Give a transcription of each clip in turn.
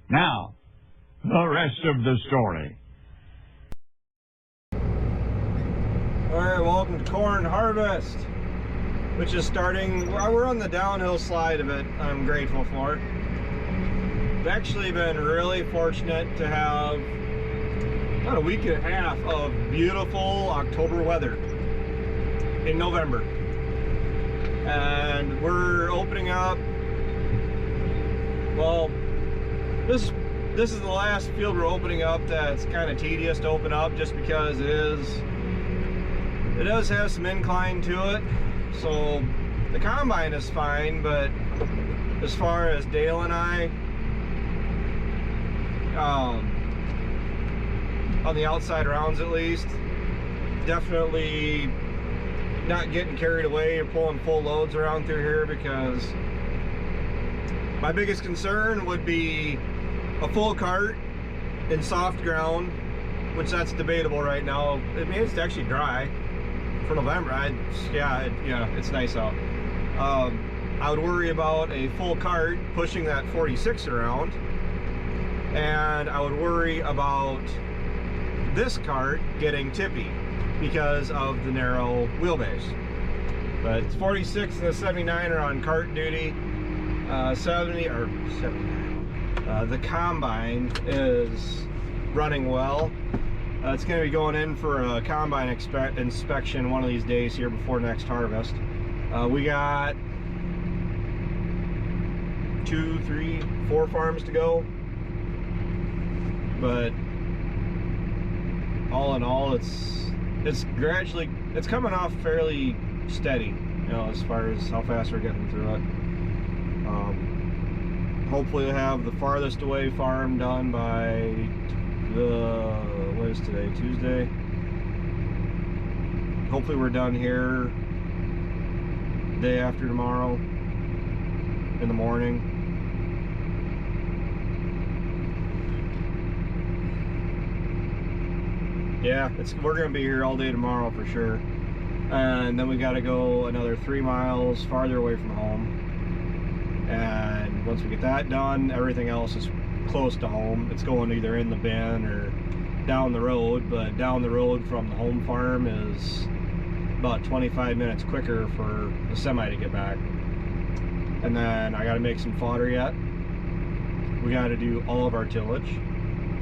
Now, the rest of the story. Alright, welcome to corn harvest, which is starting. We're on the downhill slide of it. I'm grateful for it. I've actually been really fortunate to have about a week and a half of beautiful October weather in November. And we're opening up, well, this is the last field we're opening up that's kind of tedious to open up, just because it does have some incline to it. So the combine is fine, but as far as Dale and I, on the outside rounds at least, definitely not getting carried away or pulling full loads around through here, because my biggest concern would be a full cart in soft ground, which that's debatable right now. I mean, it's actually dry for November. Yeah, it's nice out. I would worry about a full cart pushing that 46 around, and I would worry about this cart getting tippy because of the narrow wheelbase. But 46 and the 79 are on cart duty. 79. The combine is running well. It's going to be going in for a combine inspection one of these days here before next harvest. We got 2, 3, 4 farms to go, but all in all, it's coming off fairly steady, you know, as far as how fast we're getting through it. Hopefully we'll have the farthest away farm done by what is today, Tuesday? Hopefully we're done here the day after tomorrow in the morning. Yeah, we're gonna be here all day tomorrow for sure. And then we gotta go another 3 miles farther away from home. And once we get that done, everything else is close to home. It's going either in the bin or down the road, but down the road from the home farm is about 25 minutes quicker for the semi to get back. And then I gotta make some fodder yet. We gotta do all of our tillage.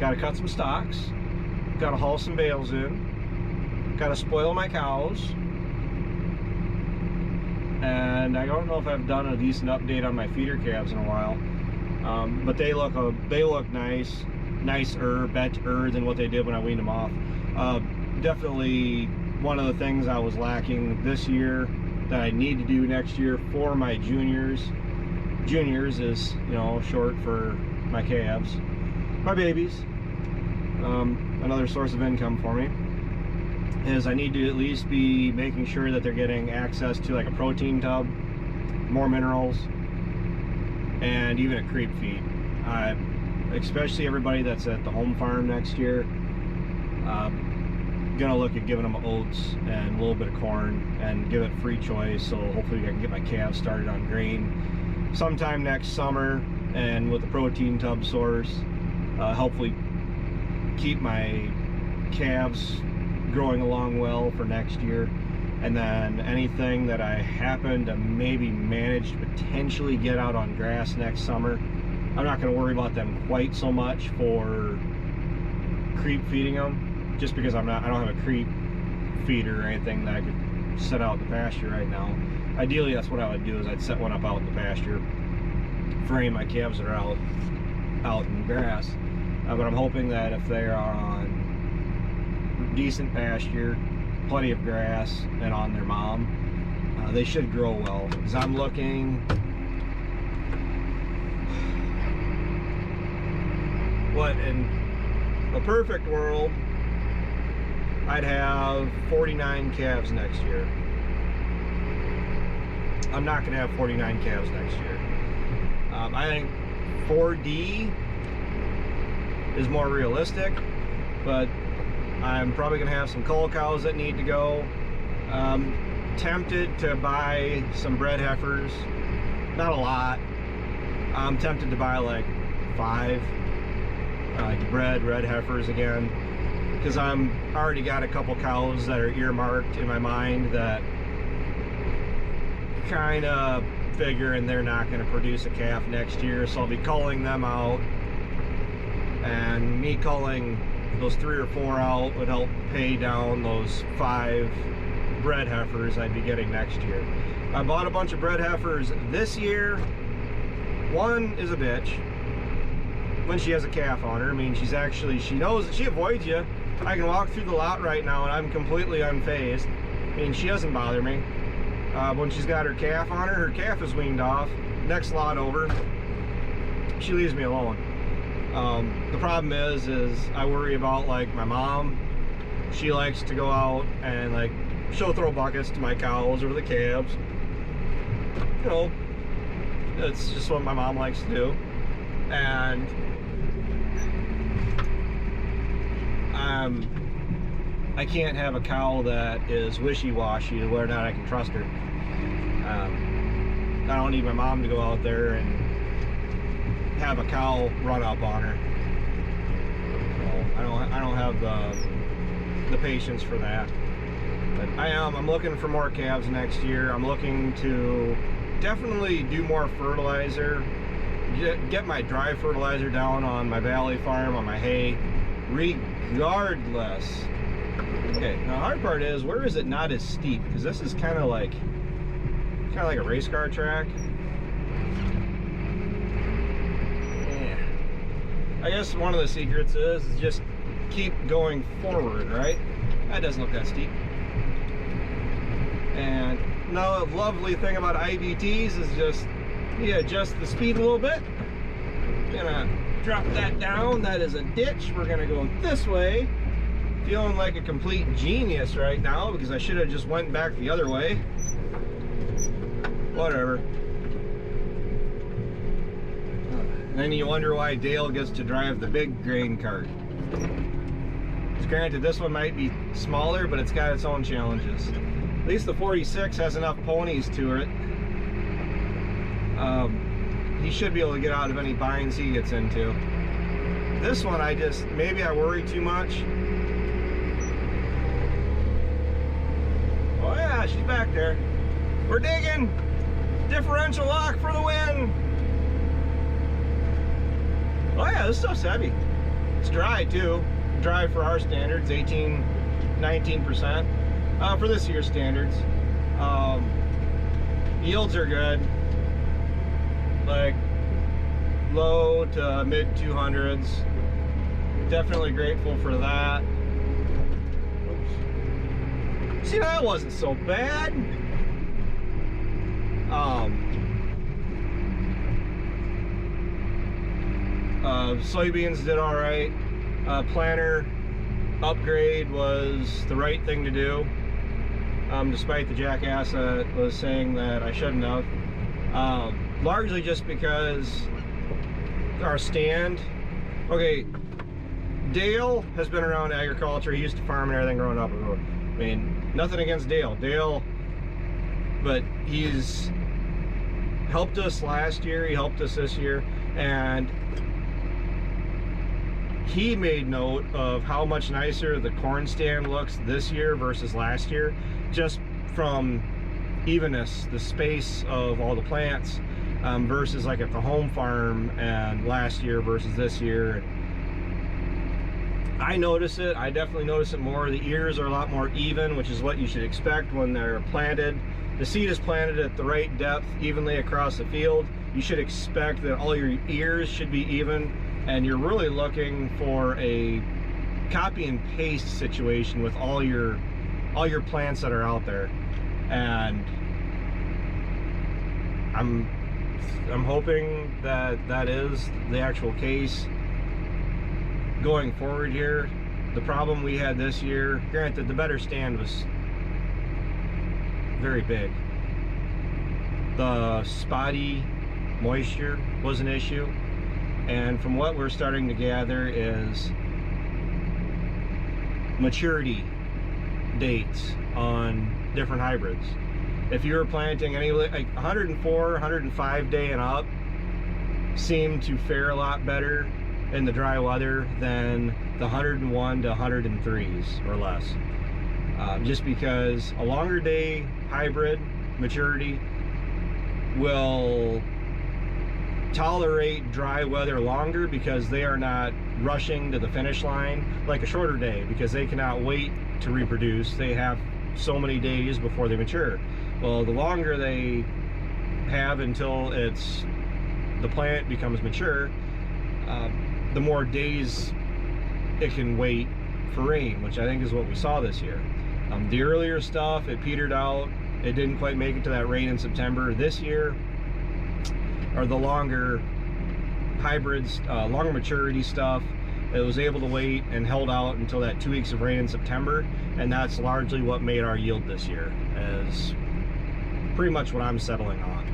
Gotta cut some stalks. Gotta haul some bales in. Gotta spoil my cows. And I don't know if I've done a decent update on my feeder calves in a while. But they look nicer, better than what they did when I weaned them off. Definitely one of the things I was lacking this year that I need to do next year for my juniors. Juniors is, you know, short for my calves, my babies. Another source of income for me is I need to at least be making sure that they're getting access to like a protein tub, more minerals, and even a creep feed. Especially everybody that's at the home farm next year, gonna look at giving them oats and a little bit of corn and give it free choice, so hopefully I can get my calves started on grain sometime next summer, and with the protein tub source, hopefully keep my calves growing along well for next year. And then anything that I happen to maybe manage to potentially get out on grass next summer, I'm not going to worry about them quite so much for creep feeding them, just because I don't have a creep feeder or anything that I could set out in the pasture right now. Ideally, that's what I would do, is I'd set one up out in the pasture for any of my calves that are out in grass. But I'm hoping that if they are on decent pasture, plenty of grass, and on their mom, they should grow well. Because I'm looking, in a perfect world, I'd have 49 calves next year. I'm not going to have 49 calves next year. I think 4D is more realistic, but I'm probably going to have some cull cows that need to go. Tempted to buy some bred heifers, not a lot. I'm tempted to buy like 5 like bred red heifers again, because I'm already got a couple cows that are earmarked in my mind that kind of figuring they're not going to produce a calf next year, so I'll be culling them out, and me culling those 3 or 4 out would help pay down those 5 bred heifers I'd be getting next year. I bought a bunch of bred heifers this year. One is a bitch when she has a calf on her. I mean, she's actually, she knows, she avoids you. I can walk through the lot right now and I'm completely unfazed. I mean, she doesn't bother me. When she's got her calf on her calf is weaned off. Next lot over, she leaves me alone. The problem is I worry about, like, my mom. She likes to go out and, like, she'll throw buckets to my cows or the calves. You know, that's just what my mom likes to do. And I can't have a cow that is wishy-washy to whether or not I can trust her. I don't need my mom to go out there and have a cow run up on her. So I don't have the patience for that. But I'm looking for more calves next year. I'm looking to definitely do more fertilizer, get my dry fertilizer down on my valley farm, on my hay, regardless. Okay, now the hard part is, where is it not as steep? Because this is kind of like a race car track. Yeah. I guess one of the secrets is just keep going forward, right? That doesn't look that steep. And now the lovely thing about IVTs is just, you adjust the speed a little bit. Gonna drop that down. That is a ditch. We're gonna go this way. Feeling like a complete genius right now because I should have just went back the other way. Whatever. And then you wonder why Dale gets to drive the big grain cart. Granted, this one might be smaller, but it's got its own challenges. At least the 46 has enough ponies to it. He should be able to get out of any binds he gets into. This one, maybe I worry too much. Oh yeah, she's back there. We're digging. Differential lock for the win. Oh yeah, this stuff's heavy. It's dry too. Dry for our standards, 19%. For this year's standards. Yields are good. Like low to mid 200s. Definitely grateful for that. Oops. See, that wasn't so bad. Soybeans did all right. Planter upgrade was the right thing to do, despite the jackass that was saying that I shouldn't have. Largely just because our stand, okay, Dale has been around agriculture. He used to farm and everything growing up. I mean, nothing against Dale, but he's helped us last year, he helped us this year, and he made note of how much nicer the corn stand looks this year versus last year, just from evenness, the space of all the plants, versus like at the home farm and last year versus this year. I notice it. I definitely notice it more. The ears are a lot more even, which is what you should expect when they're planted. The seed is planted at the right depth, evenly across the field. You should expect that all your ears should be even, and you're really looking for a copy and paste situation with all your plants that are out there. And I'm hoping that that is the actual case going forward here. The problem we had this year, granted the better stand was very big. The spotty moisture was an issue, and from what we're starting to gather is maturity dates on different hybrids. If you were planting any like 104, 105 day and up seemed to fare a lot better in the dry weather than the 101 to 103s or less. Just because a longer day hybrid maturity will tolerate dry weather longer because they are not rushing to the finish line like a shorter day, because they cannot wait to reproduce. They have so many days before they mature. Well, the longer they have until the plant becomes mature, the more days it can wait for rain, which I think is what we saw this year. The earlier stuff, it petered out. It didn't quite make it to that rain in September. This year, or the longer hybrids, longer maturity stuff, it was able to wait and held out until that 2 weeks of rain in September, and that's largely what made our yield this year, is pretty much what I'm settling on.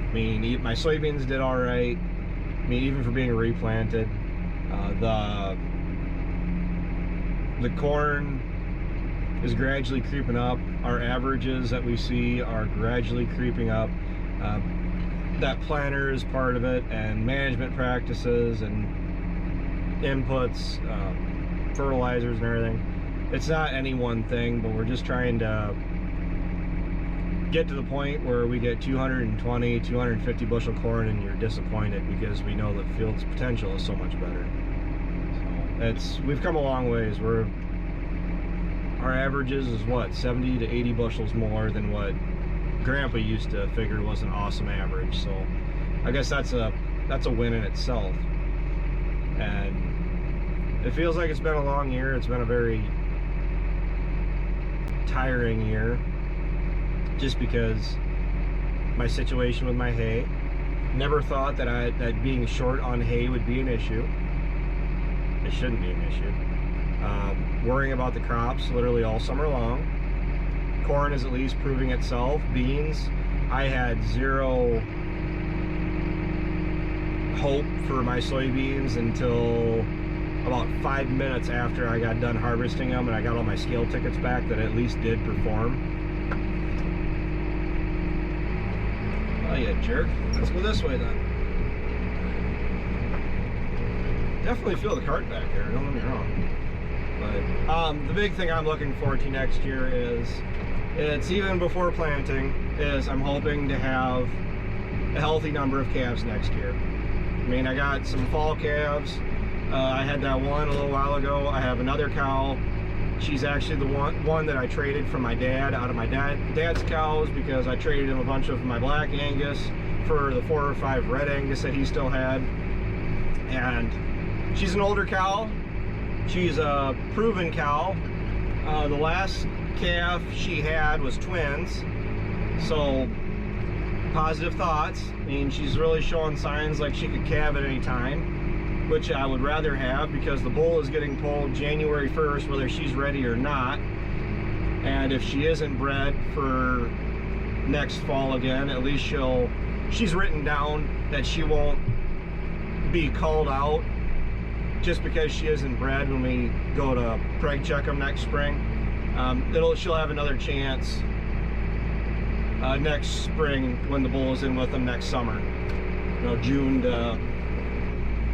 I mean, my soybeans did all right. I mean, even for being replanted. The corn is gradually creeping up. Our averages that we see are gradually creeping up. That planter is part of it, and management practices and inputs, fertilizers and everything. It's not any one thing, but we're just trying to get to the point where we get 220, 250 bushel corn and you're disappointed, because we know the field's potential is so much better. So we've come a long ways. Our averages is what, 70 to 80 bushels more than what Grandpa used to figure was an awesome average. So I guess that's a win in itself. And it feels like it's been a long year. It's been a very tiring year, just because my situation with my hay. Never thought that being short on hay would be an issue. It shouldn't be an issue. Worrying about the crops literally all summer long. Corn is at least proving itself. Beans, I had zero hope for my soybeans until about 5 minutes after I got done harvesting them and I got all my scale tickets back that at least did perform. Oh, you jerk. Let's go this way then. Definitely feel the cart back there, don't get me wrong. But the big thing I'm looking forward to next year is, it's even before planting, is I'm hoping to have a healthy number of calves next year. I mean, I got some fall calves. I had that one a little while ago. I have another cow. She's actually the one that I traded from my dad, out of my dad's cows, because I traded him a bunch of my black Angus for the 4 or 5 red Angus that he still had. And she's an older cow. She's a proven cow. The last calf she had was twins, so positive thoughts. I mean, she's really showing signs like she could calve at any time, which I would rather have, because the bull is getting pulled January 1st, whether she's ready or not. And if she isn't bred for next fall again, at least she's written down that she won't be called out just because she isn't bred when we go to preg check them next spring. She'll have another chance next spring when the bull is in with them next summer. You know, June to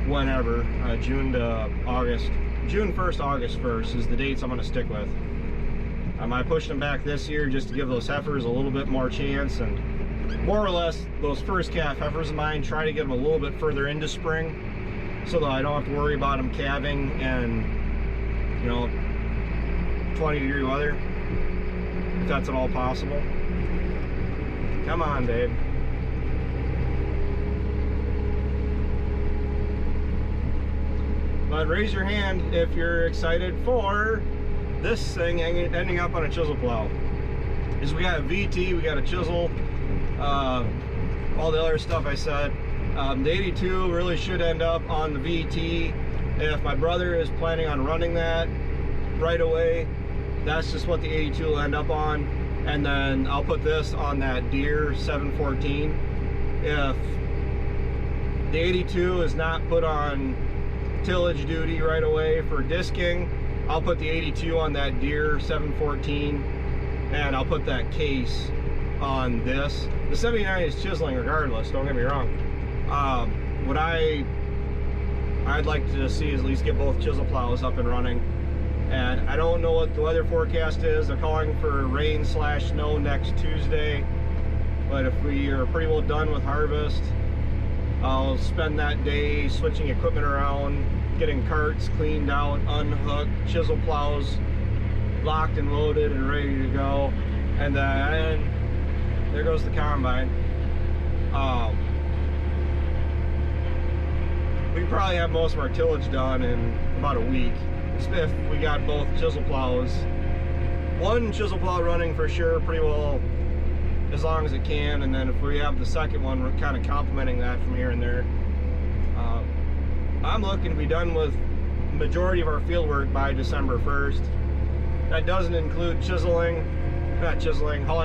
whenever, June to August. June 1st, August 1st is the dates I'm going to stick with. I pushed them back this year just to give those heifers a little bit more chance, and more or less those first calf heifers of mine, try to get them a little bit further into spring, so that I don't have to worry about them calving in, 20-degree weather, if that's at all possible. Come on, babe. But raise your hand if you're excited for this thing ending up on a chisel plow. Is we got a VT, we got a chisel, all the other stuff I said. The 82 really should end up on the VT. If my brother is planning on running that right away, that's just what the 82 will end up on. And then I'll put this on that Deere 714. If the 82 is not put on tillage duty right away for disking, I'll put the 82 on that Deere 714, and I'll put that case on this. The 79 is chiseling regardless, don't get me wrong. What I I'd like to see is at least get both chisel plows up and running. And I don't know what the weather forecast is. They're calling for rain/snow next Tuesday. But if we are pretty well done with harvest, I'll spend that day switching equipment around, getting carts cleaned out, unhooked, chisel plows locked and loaded and ready to go. And then there goes the combine. We probably have most of our tillage done in about a week if we got both chisel plows. One chisel plow running for sure pretty well as long as it can, and then if we have the second one, we're kind of complementing that from here and there. I'm looking to be done with the majority of our field work by December 1st. That doesn't include hauling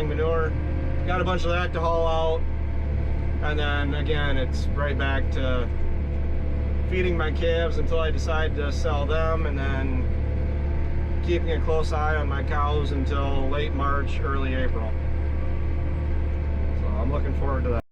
manure. Got a bunch of that to haul out, and then again it's right back to feeding my calves until I decide to sell them, and then keeping a close eye on my cows until late March, early April. So I'm looking forward to that.